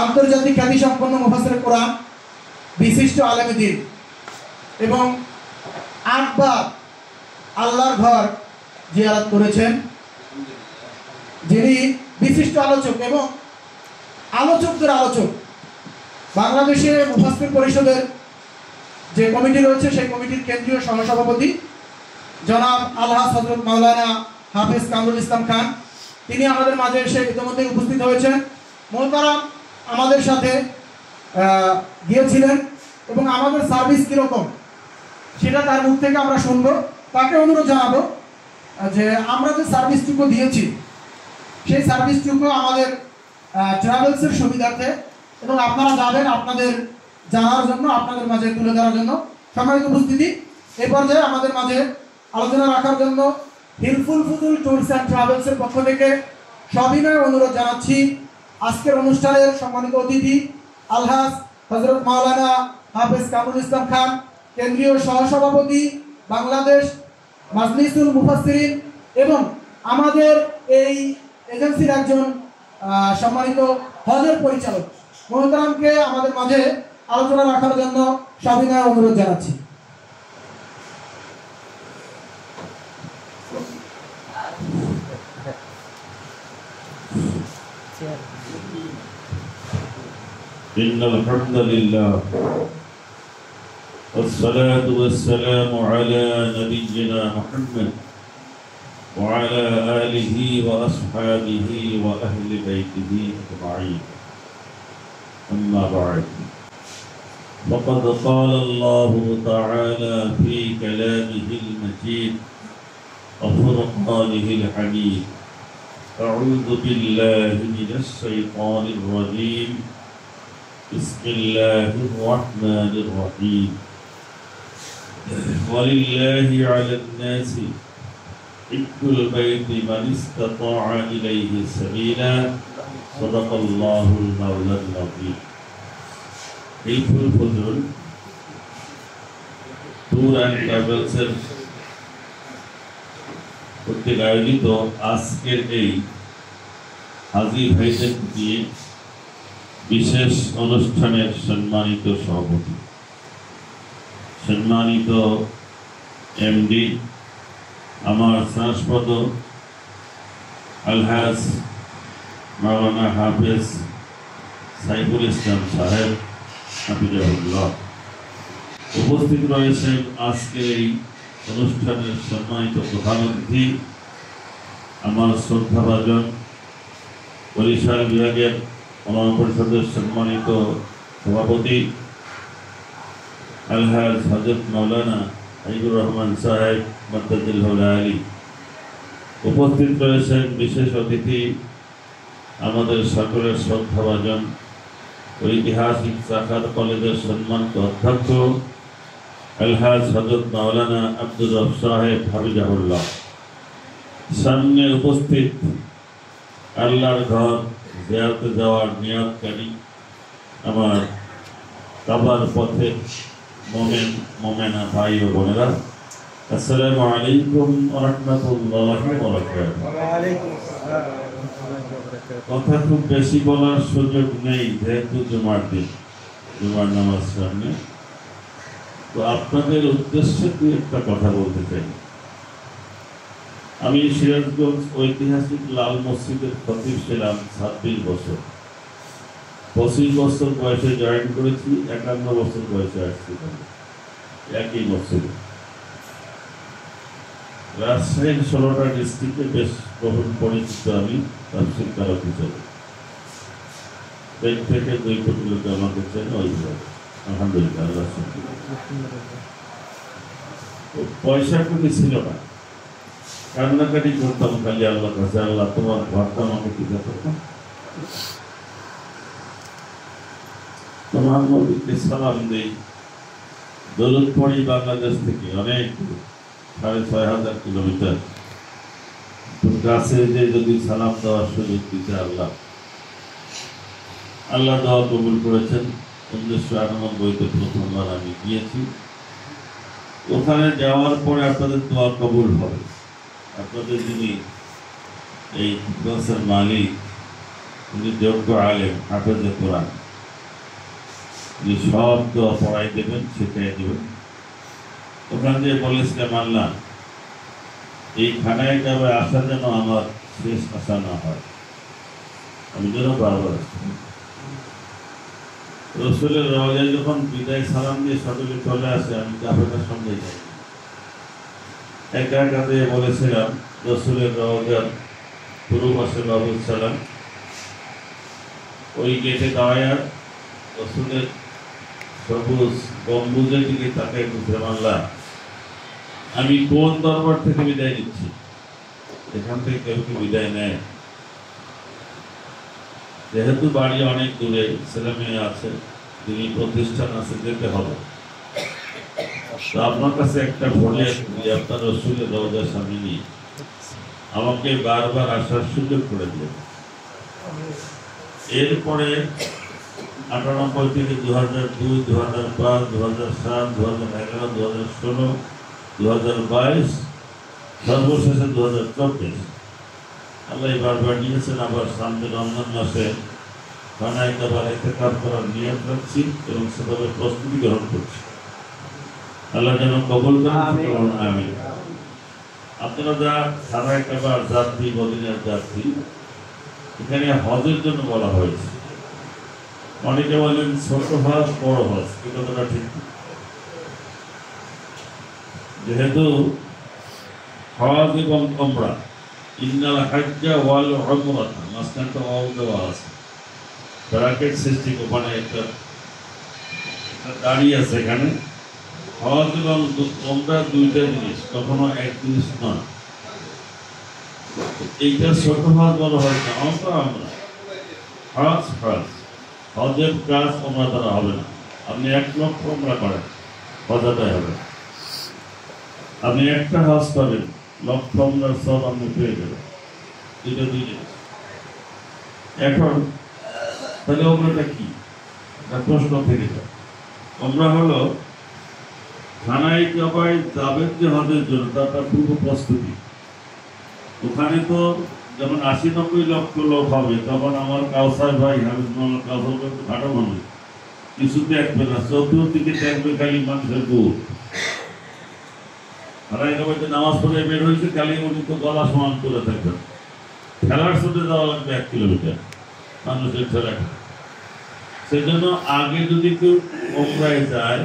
আন্তর্জাতিক খ্যাতিসম্পন্ন মুফাসসির কোরআন, বিশিষ্ট আলেম দ্বীন এবং 8 বার আল্লাহর ঘর জিয়ারত করেছেন, যিনি বিশিষ্ট আলোচক এবং আলোচকদের আলোচক। বাংলাদেশে মুফাসসির পরিষদের যে কমিটি রয়েছে সেই কমিটির কেন্দ্রীয় সহসভাপতি জনাব আলহাজ হযরত মাওলানা হাফেজ কামরুল ইসলাম খান, তিনি আমাদের মাঝে এসে ইতিমধ্যে উপস্থিত হয়েছেন। মোহতারাম আমাদের সাথে গিয়েছিলেন এবং আমাদের সার্ভিস কীরকম সেটা তার মুখ থেকে আমরা শুনবো। তাকে অনুরোধ জানাবো যে আমরা যে সার্ভিসটুকু দিয়েছি সেই সার্ভিসটুকু আমাদের ট্রাভেলসের সুবিধার্থে এবং আপনারা যাবেন আপনাদের জানার জন্য, আপনাদের মাঝে তুলে ধরার জন্য। সম্মানিত উপস্থিতি, এই পর্যায়ে আমাদের মাঝে আলোচনা রাখার জন্য হিলফুল ফুজুল ট্যুরস অ্যান্ড ট্রাভেলসের পক্ষ থেকে সবিনয় অনুরোধ জানাচ্ছি আজকের অনুষ্ঠানের সম্মানিত অতিথি আলহাজ হযরত মাওলানা হাফেজ কামরুল ইসলাম খান, কেন্দ্রীয় সহসভাপতি বাংলাদেশ মাজলিসুল মুফাসসিরিন এবং আমাদের এই এজেন্সির একজন সম্মানিত হজের পরিচালক মোহতারামকে আমাদের মাঝে আলোচনা রাখার জন্য সবিনয় অনুরোধ জানাচ্ছি। إن الحمد لله والصلاة والسلام على نبينا محمد وعلى آله وأصحابه وأهل بيته أجمعين. أما بعد، فقد قال الله تعالى في كلامه المجيد وفرقانه الحميد: أعوذ بالله من الشيطان الرجيم، بسم الله الرحمن الرحيم. ولله على الناس حج البيت من استطاع إليه سبيلا صدق الله المولى العظيم. হিলফুল ফুজুল ট্যুর অ্যান্ড ট্রাভেলসের কর্তৃক আয়োজিত আজকের এই হাজী ভাইদের নিয়ে বিশেষ অনুষ্ঠানের সম্মানিত সভাপতি, সম্মানিত এমডি, আমার স্নেহস্পদ আলহাজ মাওলানা হাফেজ সাইফুল ইসলাম সাহেব হাফিজাহুল্লাহ, উপস্থিত রয়েছেন আজকের এই অনুষ্ঠানের সম্মানিত প্রধান অতিথি আমার শ্রদ্ধাভাজন বরিশাল বিভাগের ওলামা পরিষদের সম্মানিত সভাপতি আলহাজ হযরত মাওলানা হাবিবুর রহমান সাহেব মাদ্দাজিল্লাহুল আলী, উপস্থিত রয়েছেন বিশেষ অতিথি আমাদের সকলের শ্রদ্ধাভাজন ঐতিহাসিক সাখাত কলেজের সম্মানিত অধ্যক্ষ আলহাজ হযরত মাওলানা আব্দুর রব সাহেব হাফিজাহুল্লাহ, সামনে উপস্থিত আল্লাহর ঘর জিয়ারতে যাওয়ার নিয়তকারী আমার কাবার পথে মোমেন মোমেনা ভাই ও বোনেরা, আসসালামু আলাইকুম ওয়া রাহমাতুল্লাহি ওয়া বারাকাতুহু। কথা খুব বেশি বলার সুযোগ নেই যেহেতু জুমার দিন, জুমার নামাজ সামনে, তো আপনাদের উদ্দেশ্যে দুই একটা কথা বলতে চাই। আমি সিরাজগঞ্জ ঐতিহাসিক লাল মসজিদের খতিব ছিলাম 26 বছর। 25 বছর বয়সে জয়েন করেছি, 51 বছর বয়সে আসছি একই মসজিদে। রাজশাহীর 16টা ডিস্ট্রিক্টে বেশ বহুল পরিচিত আমি তাফসীর কারক হিসেবে। থেকে 2 কোটি লোক আমাকে চেনে ওইভাবে, আলহামদুলিল্লাহ। আল্লাহ পয়সা কিন্তু ছিল না, কান্নাকাটি করতাম খালি আল্লাহর কাছে, আল্লাহ তোমার ঘরটা আমাকে দিতে পারতাম, তোমার নবীকে সালাম দেই, দৌলত পড়ি বাংলাদেশ থেকে অনেক 6500 কিলোমিটার, কাছে যে যদি সালাম দেওয়ার সুযোগ দিতে আল্লাহ দোয়া কবুল করেছেন। 1998-তে প্রথমবার আমি গিয়েছি। ওখানে যাওয়ার পরে আপনাদের দোয়া কবুল হবে। আপনাদের যিনি এই মালিক তিনি যোগ্য আলেম, হাফেজে কোরআন, তিনি সব দোয়া পড়াই দেবেন, শিখাই দেবেন। ওখান দিয়ে বলেছিলাম, আল্লাহ এই খানায় যাবে আসা যেন আমার শেষ আশা না হয়, আমি যেন বারবার আসতে। রসুলের রওজায় যখন বিদায় সালাম দিয়ে সকলে চলে আসে, আমি কাফেলার সঙ্গে যাই। একা একা দিয়ে বলেছিলাম রসুলের রওজার পূর্ব পাশে বাবুল সালাম, ওই গেটে দাঁড়ায় রসুলের সবুজ গম্বুজের দিকে তাকে বুঝতে পারলাম আমি কোন দরবার থেকে বিদায় নিচ্ছি, এখান থেকে কেউ কি বিদায় নেয়? যেহেতু বাড়ি অনেক দূরে, ছেলে মেয়ে আছে, তিনি প্রতিষ্ঠান আছে, যেতে হবে। তো আপনার কাছে একটা ফোনে আপনার রসুলের রওজার সামনে নিয়ে আমাকে বারবার আসার সুযোগ করে দিলেন। এরপরে 98 থেকে 2002, 2005, 2007, 2011, 2016, 2022, সর্বশেষে 2024 আল্লাহ বারবার নিয়েছেন। আবার সামনে রমজান মাসে খানায় কাবার ইতিকাফ করার নিয়ত রাখছি এবং সেভাবে প্রস্তুতি গ্রহণ করছি। আল্লাহ যেন কবুল করেন, আমিন। আপনারা যা খানায় কাবার যাত্রী, মদিনার যাত্রী, এখানে হজের জন্য বলা হয়েছে। অনেকে বলেন ছোট হজ, বড় হজ, এই কথাটা ঠিক। যেহেতু হজ এবং উমরা, ইন্নাল হাজ্জা ওয়াল উমরাতা, মাঝখানটা ওয়াও দেওয়া আছে, ব্র্যাকেট সৃষ্টি, ওখানে একটা দাঁড়িয়ে আছে। এখানে হজ এবং উমরা দুইটা জিনিস, কখনো এক জিনিস নয়। এইটা ছোট হজ, বড় হজ না, আমরা হজ হজ। হজের কাজ উমরা দ্বারা হবে না। আপনি 1 লক্ষ উমরা করেন, হজটাই হবে। আপনি একটা হজ করেন, লক্ষ উমরার সব আপনি পেয়ে যাবেন। দুটো দুই জিনিস। এখন তাহলে উমরাটা কি? একটা প্রশ্ন থেকে যায়। উমরা হলো খানায় কাবায় যাবেন যে হজের জন্য, তার পূর্ব প্রস্তুতি। ওখানে তো যখন 80-90 লক্ষ লোক হবে, তখন আমার কাউসার ভাই কাউসার ভাটা মানুষ কিছু দেখবে না, চতুর্দিকে দেখবে খালি মানুষের বুক। নামাজ পড়ে বের হয়েছে, খালি উনি তো গলা সমান করে থাকবেন। খেলার ছুটে যাওয়া লাগবে 1 কিলোমিটার মানুষের ঠেলাটা। সেজন্য আগে যদি কেউ উমরায় যায়,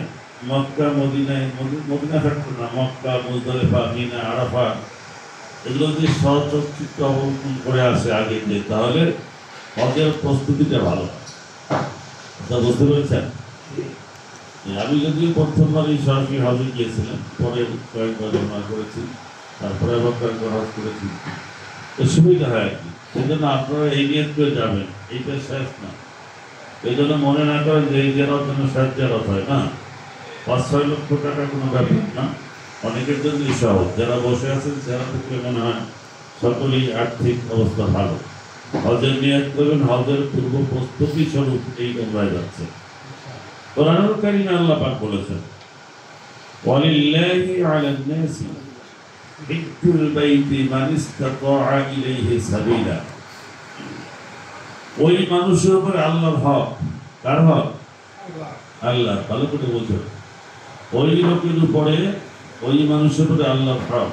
মক্কা মদিনায়, মদিনা থাকতো না, মক্কা, মুজদালিফা, মিনা, আরাফা, এগুলো যদি সচক্ষিত অবলম্বন করে আসে আগে যে, তাহলে হজের প্রস্তুতিটা ভালো। তা বুঝতে পেরেছেন? আমি যদি প্রথমবার এই সরাসরি হজে গিয়েছিলাম, পরে কয়েকবার জমা করেছি, তারপরে আবার কয়েকবার হজ করেছি, তো সুবিধা হয় আর কি। সেই জন্য আপনারা এই নিয়ত করে যাবেন, এইটা শেষ না। এই জন্য মনে না করেন যে এই জেরার জন্য শেষ জেরাত হয় না। 5-6 লক্ষ টাকা কোনো ব্যাপার না, অনেকের জন্যই সহজ। যারা বসে আছেন যারা থেকে মনে হয় সকলেই আর্থিক অবস্থা ভালো। হজের নিয়ত করবেন, হজের পূর্ব প্রস্তুতি স্বরূপ এই উমরায় যাচ্ছে। কোরআনুল কারীমে আল্লাহ পাক বলেছেন, ওয়ালিল্লাহি আলান নাসি হিজ্জুল বাইতি মান ইসতাতাআ ইলাইহি সাবিলা। ওই মানুষের উপরে আল্লাহর হক। কার হক? আল্লাহ। ভালো করে বোঝো, ওই লোকের উপরে, ওই মানুষের উপরে আল্লাহর হক।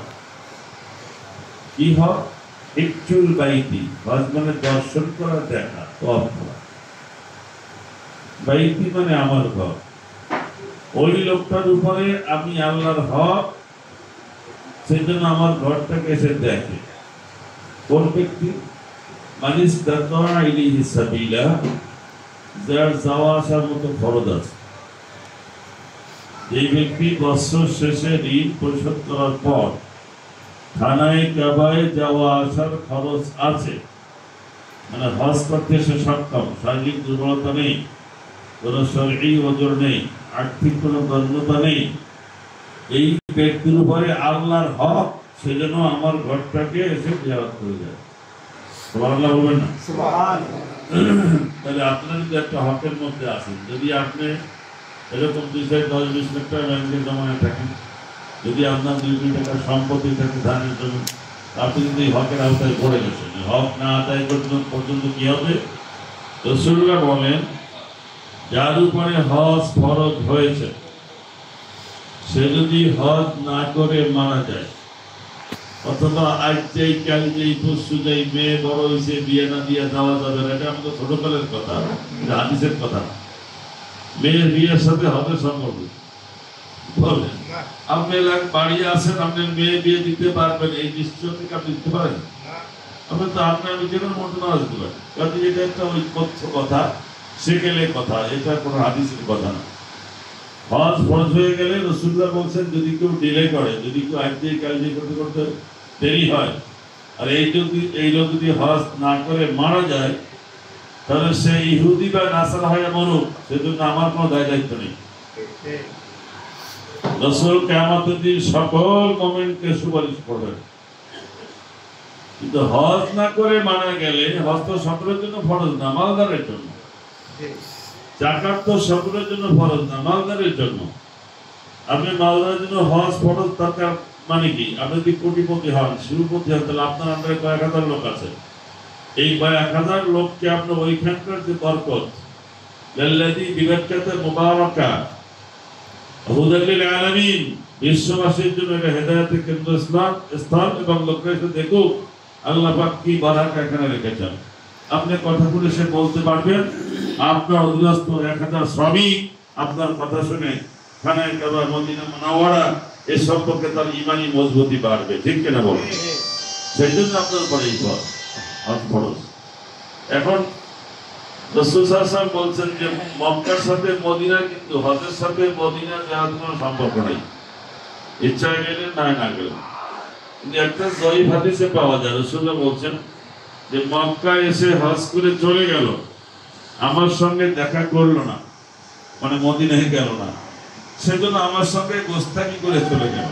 কি হক? হিজ্জুল বাইতি, হজ মানে দর্শন করা, দেখা, তওয়াফ করা। বাইতি মানে আমার ঘর। ওই লোকটার উপরে আমি আল্লাহর হক, সেই জন্য আমার ঘরটাকে এসে দেখে। কোন ব্যক্তি? মান ইসতাতাআ ইলাইহি সাবিলা, যার যাওয়া আসার মতো খরচ আছে। যে ব্যক্তি বছর শেষে ঋণ পরিশোধ করার পর খানায় কাবায় যাওয়া আসার খরচ আছে, মানে হজ করতে সে সক্ষম, শারীরিক দুর্বলতা নেই, কোনো শরঈ ওজর নেই, আর্থিক কোনো দ্বন্দ্বতা নেই, এই ব্যক্তির উপরে আল্লাহর হক, সেজন্য আমার ঘরটাকে এসে জিয়ারত করে যায়। সুবহানাল্লাহ বলবেন না? সুবহানাল্লাহ। তাহলে আপনারা যদি একটা হকের মধ্যে আছেন, যদি আপনি এরকম 2-10-20 লাখ টাকা ব্যাংকে জমায়ে থাকেন, যদি আপনার 2 কোটি টাকার সম্পত্তি থাকে ধানের জন্য, আপনি কিন্তু এই হকের আওতায় পড়ে গেছেন। হক না আদায় পর্যন্ত কি হবে? রাসূলুল্লাহ বলেন, যার উপরে হজ ফরজ হয়েছে সে যদি হজ না করে মারা যায়, অথবা আজ যেই কাল যেই পরশু যেই মেয়ে বড় হয়েছে বিয়ে না দিয়ে যাওয়া যাবে না, এটা আমাদের ছোটকালের কথা, এটা হাদিসের কথা। মেয়ের বিয়ের সাথে হবে সম্পর্ক বলেন, আপনি বাড়ি আছেন, আপনি মেয়ে বিয়ে দিতে পারবেন, এই দৃষ্টি থেকে আপনি দিতে পারেন? আপনি তো আপনার নিজের মতো না দিতে পারেন, কারণ এটা একটা ওই কথ্য কথা, সেকেলে কথা, এটা কোনো হাদিসের কথা না। হজ ফরজ হয়ে গেলে রাসূলুল্লাহ বলছেন, যদি কেউ ডিলে করে, যদি কেউ আজ দিয়ে কাল দিয়ে করতে করতে দেরি হয়, আর এই লোক যদি হজ না করে মারা যায়, তাহলে সে ইহুদি বা নাসারা হয়ে মরুক, সেজন্য আমার কোনো দায় দায়িত্ব নেই। রাসূল কিয়ামতের দিন সকল মুমিনকে সুপারিশ করবেন। কিন্তু হজ না করে মারা গেলে, হজ তো সকলের জন্য ফরজ না, মালদারের জন্য। যাকাত তো সকলের জন্য ফরজ না, মালদারের জন্য। আপনি মালদারের জন্য হজ ফরজ, তার মানে কি? আপনি যদি কোটিপতি হন, শিল্পপতি হন, তাহলে আপনার আন্ডারে কয়েক হাজার লোক আছে। এই কয়েক হাজার লোককে আপনার ওইখানকার যে বরকত, লাল্লাযী বিবাক্কাতা মুবারাকা হুদাল লিল আলামিন, বিশ্ববাসীর জন্য এটা হেদায়েতের কেন্দ্রস্থল, এবং লোকরা এসে দেখুক আল্লাহ পাক কি বারাকা এখানে রেখেছেন। আপনি কথাগুলো সে বলতে পারবেন, আপনার অধীনস্থ 1000 শ্রমিক আপনার কথা শুনে খানায় কাবা, মদিনা মুনাওয়ারা এ সম্পর্কে তার ইমানি মজবুতি বাড়বে, ঠিক কিনা বলুন? সেই জন্য আপনার উপরে এই হজ ফরজ। এখন রাসূল সাল্লাল্লাহু আলাইহি ওয়াসাল্লাম বলছেন যে মক্কার সাথে মদিনার, কিন্তু হজের সাথে মদিনার যাওয়ার কোনো সম্পর্ক নেই, ইচ্ছা গেলে না গেলে। কিন্তু একটা জয়ীফ হাদিসে পাওয়া যায়, রাসূলুল্লাহ বলছেন যে মক্কায় এসে হজ করে চলে গেল, আমার সঙ্গে দেখা করলো না, মানে মদিনায় গেল না, সেজন্য আমার সঙ্গে গোস্তাকি করে চলে গেল।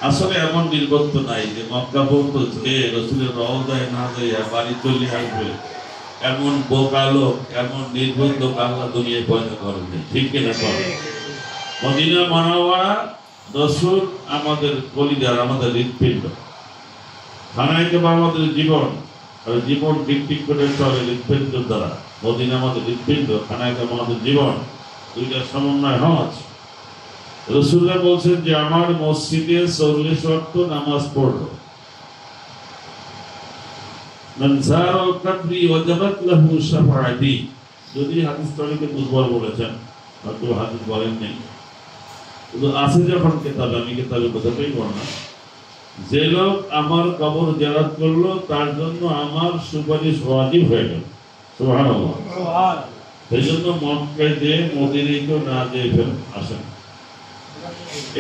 আসলে এমন নির্বন্ধ নাই যে মক্কা পর্যন্ত যে রাসূলের রওজায় না যাইয়া বাড়ি চলে আসবে, এমন বোকা লোক, এমন নির্বন্ধ আল্লাহ দুনিয়ায় পয়দা করেননি, ঠিক কিনা করেন? মদিনা মুনাওয়ারা রাসূল আমাদের কলিজার, আমাদের হৃৎপিণ্ড। খানায় কাবা আমাদের জীবন, আর জীবন টিকটিক করে চলে হৃৎপিণ্ডের দ্বারা। মদিনা আমাদের হৃৎপিণ্ড, খানায় কাবা আমাদের জীবন, দুইটার সমন্বয় হজ। রাসূলুল্লাহ বলছেন যে আমার মসজিদে 40 ওয়াক্ত নামাজ পড়লো, মান যারাল কবরি ওয়াজাবাত লাহু শাফাআতি। যদি হাদিস তরিকে দুর্বল বলেছেন, হয়তো হাদিস বলেন নেই, কিন্তু আছে যখন কিতাবে, আমি কিতাবে কথাটাই বলনা, যে লোক আমার কবর জিয়ারত করলো তার জন্য আমার সুপারিশ ওয়াজিব হয়ে গেল। সুবহানাল্লাহ। সেই জন্য মক্কায় যে মদিনায় কেউ না যেয়ে আসেন।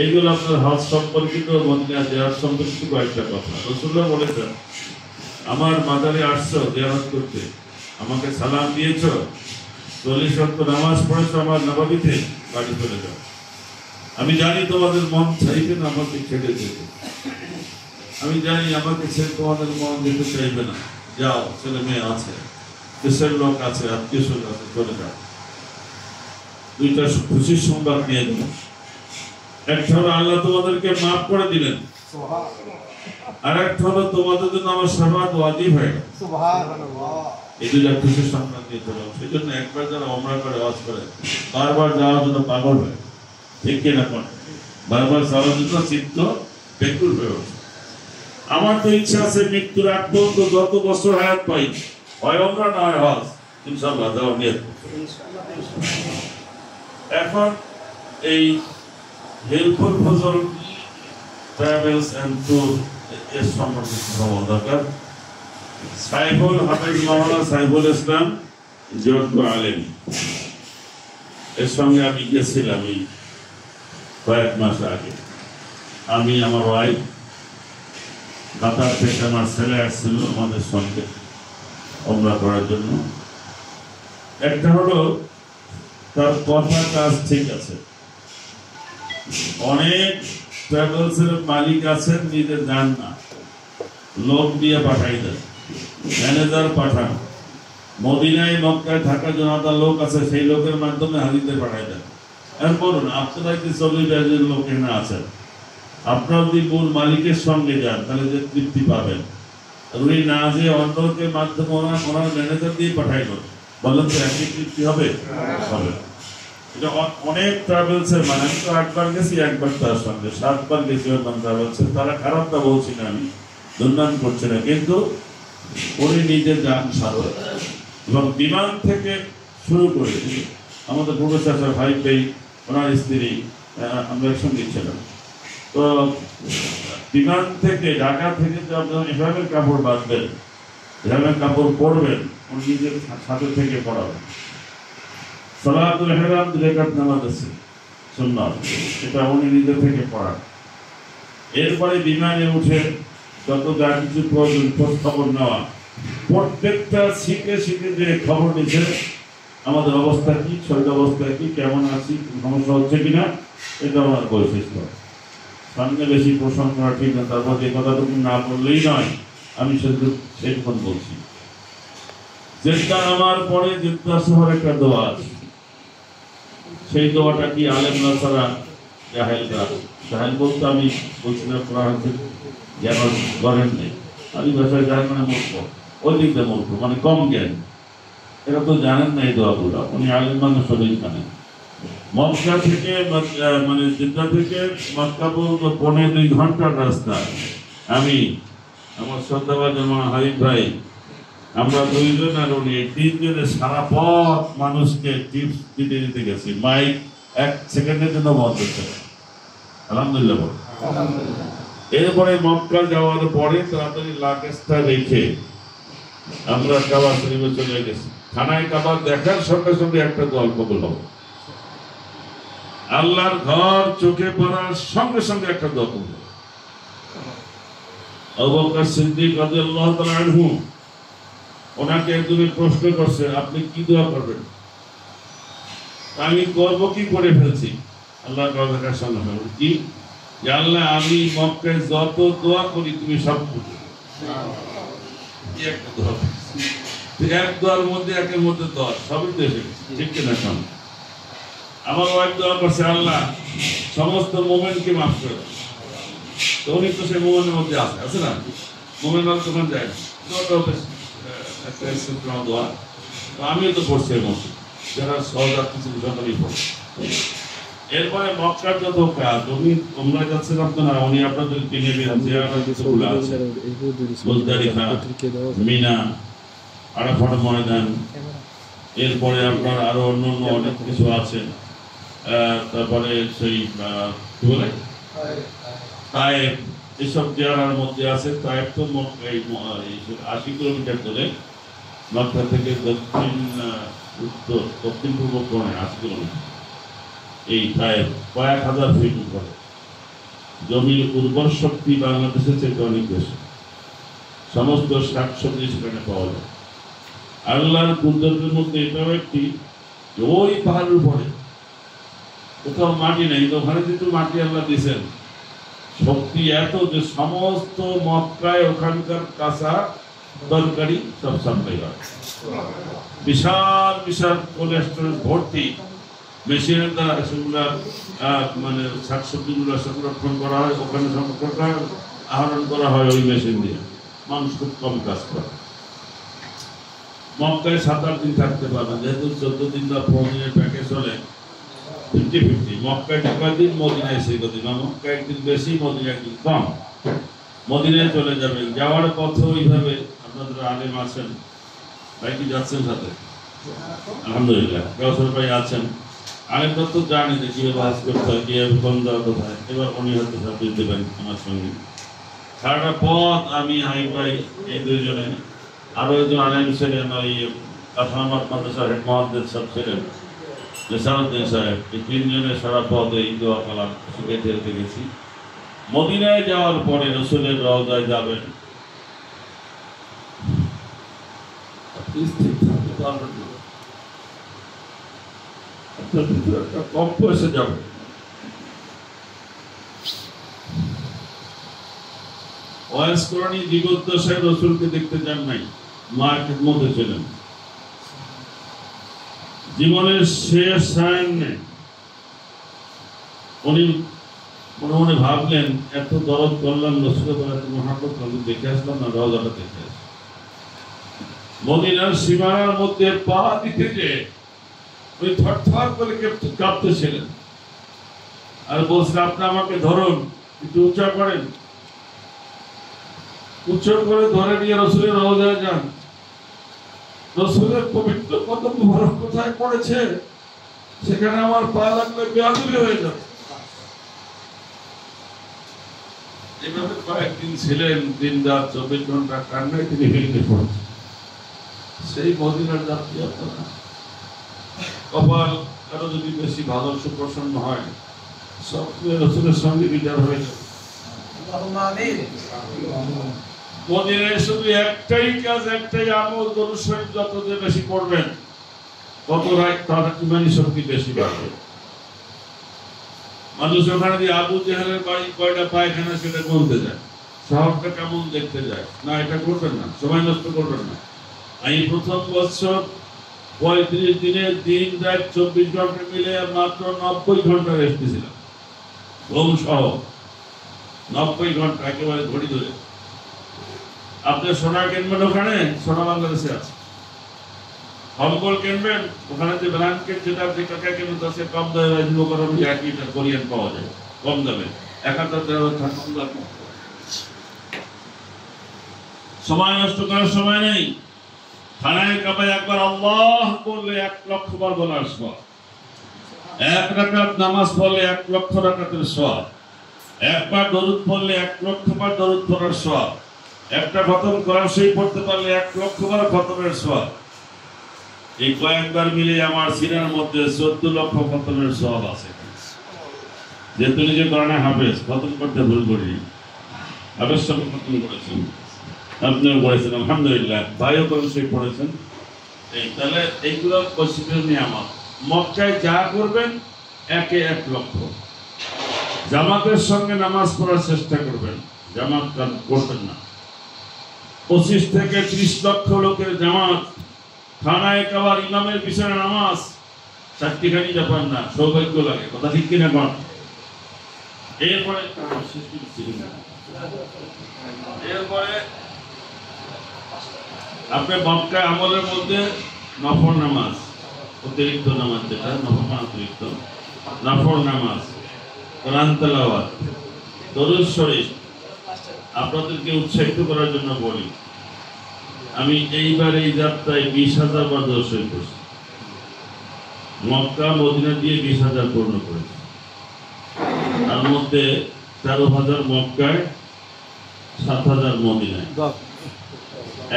এইগুলো আপনার হজ সম্পর্কিত, মদিনা জিয়ারত সম্পর্কিত কয়েকটা কথা। রাসূলুল্লাহ বলেছেন, আমার মাজারে আসছো জিয়ারত করতে, আমাকে সালাম দিয়েছো, 40 ওয়াক্ত নামাজ পড়েছো আমার নববীতে, বাড়ি চলে যাও। আমি জানি তোমাদের মন চাইবে না আমাকে ছেড়ে যেতে, আমি জানি আমাকে ছেড়ে তোমাদের মন যেতে চাইবে না, যাও, ছেলে মেয়ে আছে, দেশের লোক আছে, আত্মীয় স্বজন আছে, চলে যাও। দুইটা খুশির সংবাদ নিয়ে দিল। একটা হলো আল্লাহ তোমাদেরকে মাফ করে দিলেন, আর একটা হলো তোমাদের জন্য আমার শাফাআত ওয়াজিব হয়ে গেল। এই দুইটা খুশির সংবাদ নিয়ে চলো। সেই জন্য একবার যারা ওমরা করে, হজ করে, বারবার যাওয়ার জন্য পাগল হয়, ঠিক কিনা? বারবার যাওয়ার জন্য চিত্ত ব্যাকুল হয়ে ওঠে। আমার তো ইচ্ছা আছে মৃত্যুর আগ পর্যন্ত যত বছর হায়াত পাই, হয় ওমরা না হয় হজ, ইনশাআল্লাহ যাওয়ার নিয়ত। এখন এই helpful Fazal travels and tour এর সম্পর্কে খবর দরকার। সাইফুল হাফেজ মাওলানা সাইফুল ইসলাম যোগ্য আলেম, এর সঙ্গে আমি গেছিলাম এই কয়েক মাস আগে। আমি, আমার ওয়াইফ, কাতার থেকে আমার ছেলে আসছিল আমাদের সঙ্গে ওমরা করার জন্য। একটা হলো তার কথা কাজ ঠিক আছে, অনেক ট্রাভেলসের মালিক আছেন নিজে যান না, লোক দিয়ে পাঠাই দেন, ম্যানেজার পাঠান, মদিনায় মক্কায় থাকার জন্য তার লোক আছে, সেই লোকের মাধ্যমে হাজিদের পাঠাই দেন। এখন বলুন, আপনারা কি 40 লোক এখানে আছেন, আপনারা যদি মূল মালিকের সঙ্গে যান তাহলে যে তৃপ্তি পাবেন, উনি না যে অন্যকে মাধ্যমে ওনার ম্যানেজার দিয়ে পাঠাই দেন, বললেন তো একই তৃপ্তি হবে হবে। এটা অনেক ট্রাভেলসের মানে আমি তো একবার গেছি, একবার তার সঙ্গে 7 বার গেছি ট্রাভেলসে। তারা খারাপটা বলছি না, আমি দুর্নাম করছি না, কিন্তু উনি নিজে যান সাগর এবং বিমান থেকে শুরু করে আমাদের প্রফেসর ভাই ভাই ওনার স্ত্রী আমরা একসঙ্গে ছিলাম। তো বিমান থেকে ঢাকা থেকে যে আপনার ইহরামের কাপড় বাঁধবেন, ইহরামের কাপড় পরবেন, উনি নিজের সাথে থেকে পড়াবেন। সালাতুল ইহরাম 2 রাকাত নামাজ আছে সুন্নাত, এটা উনি নিজে থেকে পড়ান। এরপরে বিমানে উঠে যত যা কিছু প্রয়োজন খোঁজ খবর নেওয়া, প্রত্যেকটা শিখে শিখে যে খবর নিচ্ছে আমাদের অবস্থা কি, শরীর অবস্থা কি, কেমন আছি, সমস্যা হচ্ছে কিনা, এটা আমার বৈশিষ্ট্য। সামনে বেশি প্রশ্ন করা ঠিক না, তারপর যে কথাটুকু না বললেই নয়, আমি সেটুকুন বলছি। যেটা আমার পরে জেদ্দা শহরে একটা দোয়া আছে, সেই দোয়াটা কি আলেম না ছাড়া জাহেলরা, জাহেল বলতে আমি বলছি না কোরআন জ্ঞান করেন নেই, আমি ভাষায় জাহেল মানে মূর্খ, ওই দিক দিয়ে মূর্খ মানে কম জ্ঞান, এরা তো জানেন না এই দোয়াগুলো। উনি আলেম মানুষ হলেই জানেন। মক্কা থেকে মানে জেদ্দা থেকে মক্কা পর্যন্ত 2.5 ঘন্টার রাস্তা। আমি আমার শ্রদ্ধাভাজন হাবিব ভাই, আমরা 2 জন আর উনি 3 জনে সারা পথ মানুষকে টিপস দিতে দিতে গেছি। মাইক 1 সেকেন্ডের জন্য বন্ধ হচ্ছে। আলহামদুলিল্লাহ। এরপরে মক্কা যাওয়ার পরে তাড়াতাড়ি লাগেজটা রেখে আমরা কাবা শরীফে চলে গেছি। খানায় কাবা দেখার সঙ্গে সঙ্গে একটা গল্প বলব, আল্লাহর ঘর চোখে পড়ার সঙ্গে সঙ্গে একটা দোয়া করব। আবু বকর সিদ্দিক রাদিয়াল্লাহু তাআলা আনহু, ওনাকে একজন প্রশ্ন করছে, আপনি কি দোয়া করবেন? আমি করব কি করে ফেলছি। আল্লাহর ঘর দেখার সঙ্গে সঙ্গে কি, যে আল্লাহ আমি মক্কায় যত দোয়া করি তুমি সব করবে। একটা দোয়া, এক দোয়ার মধ্যে একের মধ্যে 10, সবই তো এসে গেছে, ঠিক কিনা? সঙ্গে আমার ওয়াইফ দোয়া করছে, আল্লাহ সমস্ত মোমেনকে মাফ করে দাও। তো উনি তো সেই মোমেনের মধ্যে আছে না, মোমেন তখন যায় একটা দোয়া। তো আমিও তো পড়ছি এর মধ্যে, যারা সহজাত কিছু সকালেই পড়ছে। এরপরে মক্কার যত কাজ, উনি তোমরা যাচ্ছিলাম তো না, উনি আপনাদের কিনে দিলেন যে কিছুগুলো আছে, মুজদালিফা, মিনা, আরাফাত ময়দান, এরপরে আপনার আরো অন্যান্য অনেক কিছু আছে। তারপরে সেই কি বলে তায়েফ, এসব জিয়ারার মধ্যে আছে। তায়েফ তো 80 কিলোমিটার দূরে, মক্কা থেকে দক্ষিণ পূর্ব কোণে 80 কিলোমিটার। এই তায়েফ কয়েক হাজার ফিট উপরে, জমির উর্বর শক্তি বাংলাদেশের চেয়ে অনেক বেশি, সমস্ত শাকসবজি সেখানে পাওয়া যায়। আল্লাহর কুদরতের মধ্যে এটাও একটি, ওই পাহাড়ের উপরে কোথাও মাটি নেই, ওখানে কিন্তু মাটি আল্লাহ দিয়েছেন। শক্তি এত যে সমস্ত মক্কায় ওখানকার কাঁচা তরকারি সব সাপ্লাই হয়। বিশাল বিশাল কোল্ড স্টোরেজ ভর্তি, মেশিনের দ্বারা সেগুলা মানে শাকসবজিগুলো সংরক্ষণ করা হয়, ওখানে সংরক্ষণ আহরণ করা হয় ওই মেশিন দিয়ে। মানুষ খুব কম কাজ করে। মক্কায় 7-8 দিন থাকতে পারবে, যেহেতু 14 দিন বা 15 দিনের প্যাকেজ চলে 50-50। মক্কায় কয়েকদিন, মদিনায় সেই কদিন, মক্কায় একদিন বেশি, মদিনায় একদিন কম। মদিনায় চলে যাবেন, যাওয়ার পথে ওইভাবে আপনাদের আলেম আছেন, ভাই কি যাচ্ছেন সাথে? আলহামদুলিল্লাহ, কাউসার ভাই আছেন। আলেমরা তো জানি যে কিভাবে হাজ করতে হয়, কিভাবে কোন যাওয়া কোথায়। এবার উনি হয়তো সাথে দেবেন আমার সঙ্গে। সারাটা পথ আমি হাই ভাই এই 2 জনে, আরো একজন আলেম ছিলেন, ওই কাঠামাত মাদ্রাসার হেড মহাদ্দেদ সাহেব ছিলেন, নেসারউদ্দিন সাহেব। এই 3 জনের সারা পথ এই দোয়া কালাম শিখে ফেলতে গেছি। মদিনায় যাওয়ার পরে রসুলের রওজায় যাবেন, কম পয়সা যাবে। ওয়াইসকরণী জীবদ্দশায় রসুলকে দেখতে যান নাই, মার খেদমতে ছিলেন। জীবনের শেষ সায়ন নেই, উনি মনে মনে ভাবলেন এত দরদ করলাম রসুলের এত মহাব্বত, আমি দেখে আসলাম না, রওজাটা দেখে আসলাম। মদিনার সীমানার মধ্যে পা দিতে যে ওই থরথর করে কাঁপতেছিলেন আর বলছেন, আপনি আমাকে ধরুন, একটু উঁচা করেন। উঁচু করে ধরে নিয়ে রসুলের রওজায় যান। রসুলের পবিত্র কদম মুবারক কোথায় পড়েছে, সেখানে আমার পা লাগলে বেয়াদবি হয়ে যাবে। এভাবে কয়েকদিন ছিলেন, দিন রাত 24 ঘন্টা কান্নায় তিনি ভেঙে পড়েছেন। সেই মদিনার যাত্রী আপনারা কপাল কারো যদি বেশি ভালো সুপ্রসন্ন হয়, সব রসুলের সঙ্গে বিচার হয়ে যাবে। মদিনায় শুধু একটাই কাজ, একটাই আমল, দরুদ শরীফ যত যে বেশি পড়বেন তত তার ইমানি শক্তি বেশি বাড়বে। মানুষ ওখানে দিয়ে আবু জেহেলের বাড়ি কয়টা পায়খানা সেটা বলতে যায়, শহরটা কেমন দেখতে যায়। না, এটা করবেন না, সময় নষ্ট করবেন না। আমি প্রথম বছর 35 দিনের দিন রাত 24 ঘন্টা মিলে মাত্র 90 ঘন্টা রেস্ট দিয়েছিলাম, ঘুম সহ 90 ঘন্টা একেবারে ঘড়ি ধরে। আপনি সোনা কিনবেন, ওখানে সোনা বাংলাদেশে আছে। কম্বল কিনবেন, ওখানে যে ব্ল্যাঙ্কেট যেটা যে টাকা কিনতে আছে কম দামে রাজনীতি একইটা কোরিয়ান পাওয়া যায় কম দামে, 71,000 কম দামে। সময় নষ্ট করার সময় নেই। খানায় কাবায় একবার আল্লাহ বললে 1 লক্ষ বার বলার সওয়াব, 1 রাকাত নামাজ পড়লে 1 লক্ষ রাকাতের সওয়াব, একবার দরুদ পড়লে 1 লক্ষ বার দরুদ পড়ার সওয়াব, একটা খতম কোরআন শরীফ পড়তে পারলে 1 লক্ষ বার খতমের সওয়াব। এই কয়েকবার মিলে আমার সিনার মধ্যে 14 লক্ষ খতমের সওয়াব আছে। যেহেতু নিজে কোরআনে হাফেজ, খতম করতে ভুল করি, হাফেজ সব খতম করেছেন, আপনিও পড়েছেন আলহামদুলিল্লাহ, ভাইও কোরআন শরীফ পড়েছেন। এই তাহলে এইগুলো পজিটিভ নিয়ামত। মক্কায় যা করবেন 1 লক্ষ। জামাতের সঙ্গে নামাজ পড়ার চেষ্টা করবেন, জামাত করবেন না। 25 থেকে 30 লক্ষ লোকের জামাত, খানায় কাবার ইমামের পিছনে নামাজ, 4টিখানি ব্যাপার না, সৌভাগ্য লাগে। কথা ঠিক কিনা কোন? এরপরে আপনি মক্কা আমলের মধ্যে নফল নামাজ, অতিরিক্ত নামাজ, যেটা নফল অতিরিক্ত নফল নামাজ, কোরআন তেলাওয়াত, দরুদ শরীফ আপনাদেরকে উৎসাহিত করার জন্য বলি। আমি এইবার এই যাত্রায় 20,000 বার দরুদ শরীফ করছি। মক্কা মদিনা দিয়ে 20,000 পূর্ণ করেছি। তার মধ্যে 13,000 মক্কায়, 7,000 মদিনায়।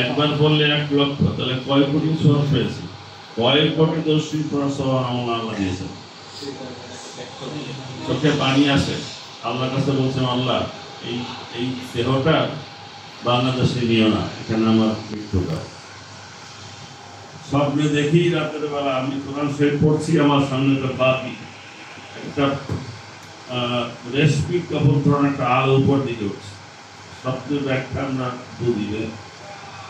একবার বললে 1 লক্ষ, তাহলে কয় কোটি সওয়াব পেয়েছি? কয় কোটি দরুদ শরীফ পড়ার সওয়াব আল্লাহ দিয়েছেন। চোখে পানি আসে, আল্লাহর কাছে বলছেন, আল্লাহ এই দেহটা বাংলাদেশে নিও না, এখানে আমার মৃত্যু হয়। স্বপ্নে দেখি রাতের বেলা আমি কোরআন শরীফ পড়ছি, আমার সামনে তো বাতি একটা রেসপি কাপড় ধরনের একটা আলো উপর দিকে উঠছে। স্বপ্নের ব্যাখ্যা আমরা দুদিকে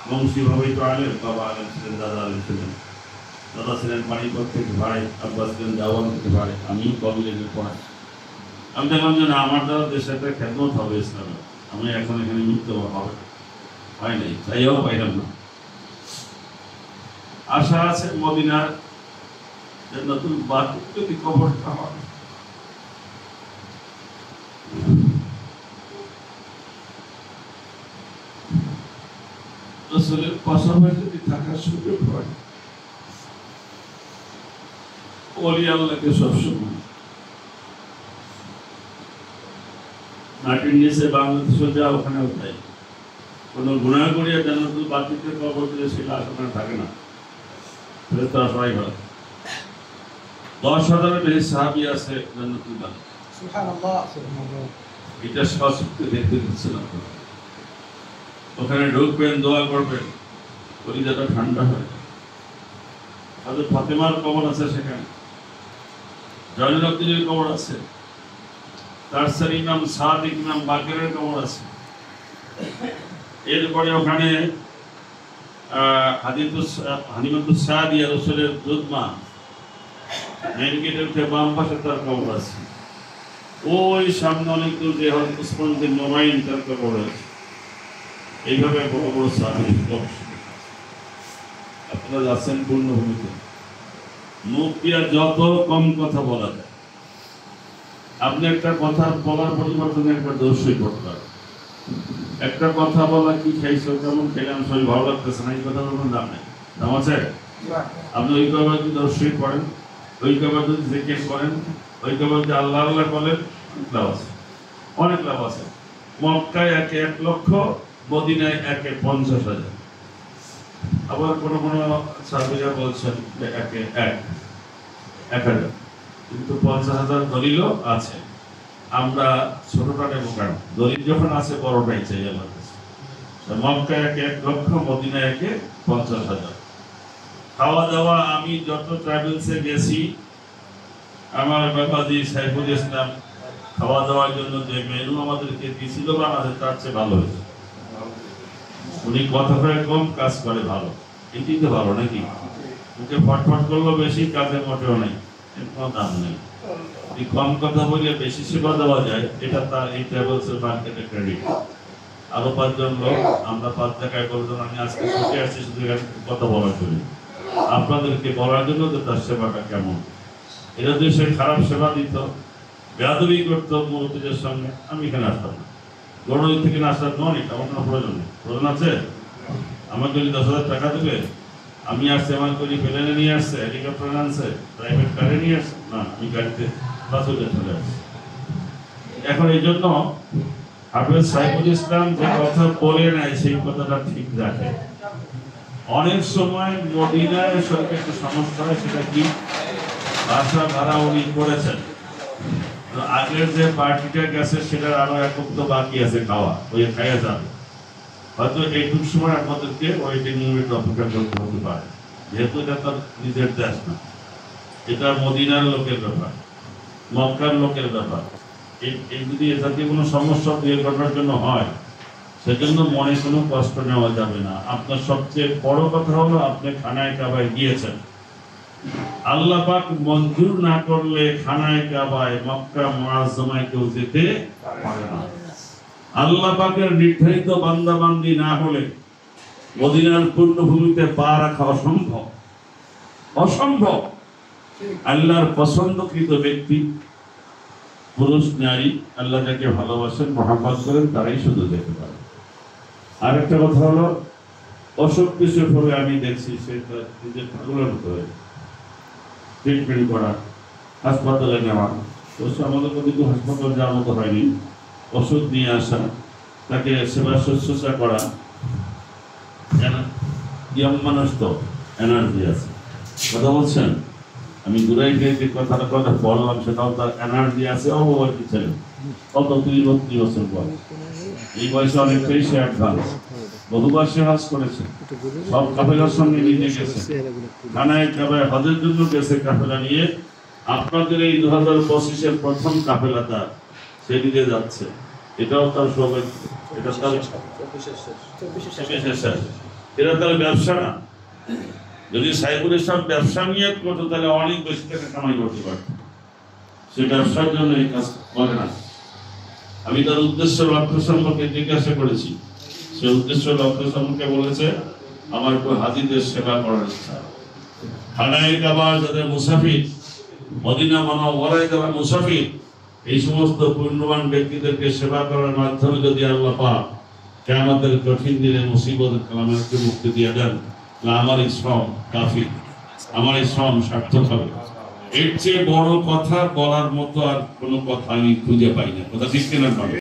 বংশীভাবেই তো আলেন, বাবা আলেন ছিলেন, দাদা আলেন ছিলেন, দাদা ছিলেন পানিপথ থেকে ভাই, আব্বা ছিলেন জাওয়ান থেকে ভাই, আমিও কবিলের পড়াই। আমি দেখলাম যে না, আমার দ্বারা দেশে একটা খেদমত হবে ইসলামের, আমি এখন এখানে মৃত্যু হবে, হয় নাই, তাইও পাইলাম না। আশা আছে মদিনার নতুন বাতি যদি কবরটা হয়, রসুলের পাশাপাশি যদি থাকার সুযোগ হয়, ওলি আল্লাহকে সবসময় মাটির নিচে বাংলাদেশে যা ওখানেও তাই। কোনো গুণা করিয়া জান্নাতুল বাকিতে কবর দিলে সেটা আসলে থাকে না, তারা সবাই ভালো। 10,000-এর বেশি সাহাবী আছে জান্নাতুল বাকি। এটা সশক্তি দেখতে দিচ্ছিলাম। ওখানে ঢুকবেন, দোয়া করবেন, কলিজাটা ঠান্ডা হয়। হযরত ফাতেমার কবর আছে সেখানে, জয়নুল আবদিনের কবর আছে, তার স্যার ইমাম সাদিক ইমাম বাকেরের কবর আছে। এরপরে ওখানে হানিমাতুস সাদিয়া রাসূলের দুধমা, মেইন গেটের উঠে বাম পাশে তার কবর আছে। ওই সামনে অনেক দূর যে হযরত উসমান বিন নুরাইন তার কবর আছে। এইভাবে বড় বড় সাহাবীর কবর। আপনারা যাচ্ছেন পূর্ণভূমিতে, মুখ দিয়ে যত কম কথা বলা যায়। আপনি একটা কথা বলার পরিবর্তনে একটা দর্শই করতে পারেন। একটা কথা বলা, কি খাইছো, কেমন খেলাম, শরীর ভালো লাগতেছে না, এই কথা কোনো দাম নেই, দাম আছে? আপনি ওই কবার যদি দর্শই করেন, ওই কবার যদি জিকির করেন, ওই কবার যদি আল্লাহ আল্লাহ বলেন, লাভ আছে, অনেক লাভ আছে। মক্কায় 1 লক্ষ, মদিনায় 50,000। আবার কোনো কোনো সাহাবীরা বলছেন যে 1,000, কিন্তু 50,000 দলিলও আছে। আমরা ছোটটা নেব কেন? দলিল যখন আছে বড়টাই চাই আমার কাছে। মক্কায় 1 লক্ষ, মদিনায় 50,000। খাওয়া দাওয়া, আমি যত ট্রাভেলসে গেছি, আমার বাবাজি সাইফুল ইসলাম খাওয়া দাওয়ার জন্য যে মেনু আমাদেরকে দিয়েছিল বাংলাদেশ, তার চেয়ে ভালো হয়েছে। উনি কথা করে কম, কাজ করে ভালো। এটি তো ভালো নাকি? মুখে ফটফট করলো বেশি, কাজে মোটেও নেই, কোনো দাম নেই। কম কথা বলে বেশি সেবা দেওয়া যায়, এটা তার এই ট্রাভেলসের মার্কেটে ক্রেডিট। আরো 5 জন লোক, আমরা 5 জায়গায় বলতাম, আমি আজকে ছুটে আসছি শুধু কথা বলার জন্য, আপনাদেরকে বলার জন্য যে তার সেবাটা কেমন। এটা যদি সে খারাপ সেবা দিত, বেয়াদবি করতো মুরব্বীদের সঙ্গে, আমি এখানে আসতাম না। গণদিক থেকে আসার অনেক আমার কোনো প্রয়োজন নেই। প্রয়োজন আছে? আমাকে যদি 10,000 টাকা দেবে, আমি আসছি, আমার করে প্লেনে নিয়ে আসছে, হেলিকপ্টারে আনছে, প্রাইভেট কারে নিয়ে আসছে, না, আমি গাড়িতে বাসে চলে আসছি। এখন এই জন্য হাফেজ সাইফুল ইসলাম যে কথা বলে নেয়, সেই কথাটা ঠিক রাখে। অনেক সময় মদিনায় সরকার একটু সমস্যা হয়, সেটা কি, বাসা ভাড়া উনি করেছেন, আগের যে পার্টিটা গেছে সেটার আরো একক তো বাকি আছে খাওয়া, ওই খাইয়া যাবে। হয়তো এইটুক সময় আপনাদেরকে ওয়েটিং রুমে অপেক্ষা করতে হতে পারে, যেহেতু এটা তার নিজের দেশ না, এটা মদিনার লোকের ব্যাপার, মক্কার লোকের ব্যাপার। এই যদি এ জাতীয় কোনো সমস্যা তৈরি করার জন্য হয়, সেজন্য মনে কোনো কষ্ট নেওয়া যাবে না। আপনার সবচেয়ে বড় কথা হলো, আপনি খানায় কাবায় গিয়েছেন, আল্লাহ পাক মঞ্জুর না করলে খানায় কাবায়, মক্কা মুআজ্জামায় কেউ যেতে পারে না। আল্লাহ পাকের নির্ধারিত বান্দাবান্দি না হলে মদিনার পূর্ণভূমিতে পা রাখা অসম্ভব, অসম্ভব। আল্লাহর পছন্দকৃত ব্যক্তি, পুরুষ নারী, আল্লাহ যাকে ভালোবাসেন, মহব্বত করেন, তারাই শুধু যেতে পারে। আর একটা কথা হলো, অসুখ বিসুখ হলে আমি দেখছি সে তার নিজের ঠাকুরের মতো ট্রিটমেন্ট করা, হাসপাতালে নেওয়া। অবশ্য আমাদের কিন্তু হাসপাতাল যাওয়ার মতো হয়নি, ওষুধ নিয়ে আসা, তাকে সেবা শুশ্রূষা করা। ইয়ং মানুষ তো এনার্জি আছে, কথা বলছেন, আমি দূরাই যে কথাটা কথা বললাম, সেটাও তার এনার্জি আছে। অবয়সী ছেলে, কত 30-32 বছর বয়স, এই বয়সে অনেকটাই সে অ্যাডভান্স। বহুবার সে হজ করেছে, সব কাফেলার সঙ্গে নিয়ে গেছে, খানায় কাবায় হজের জন্য গেছে কাফেলা নিয়ে। আপনাদের এই 2025-এর প্রথম কাফেলাটা সে নিজে যাচ্ছে, এটাও তার সৌভাগ্য, এটা তার এটা তার ব্যবসা না। যদি সাইফুল ইসলাম ব্যবসা নিয়ে করতো, তাহলে অনেক বেশি টাকা কামাই করতে পারত। সে ব্যবসার জন্য এই কাজ করে না। আমি তার উদ্দেশ্য লক্ষ্য সম্পর্কে জিজ্ঞাসা করেছি, সে উদ্দেশ্য লক্ষ্য সম্পর্কে বলেছে, আমার একটু হাজিদের সেবা করার ইচ্ছা। খানায় কাবা যাদের মুসাফির, মদিনা মুনাওয়ারায় যারা মুসাফির, এই সমস্ত পুণ্যবান ব্যক্তিদেরকে সেবা করার মাধ্যমে যদি আল্লাহ পাক কিয়ামতের কঠিন দিনে মুসিবতের কালামকে মুক্তি দিয়ে দেন, আমার এই শ্রম কাফি, আমার এই শ্রম সার্থক হবে। এর চেয়ে বড় কথা বলার মতো আর কোনো কথা আমি খুঁজে পাই না। কথা ঠিক কিনা?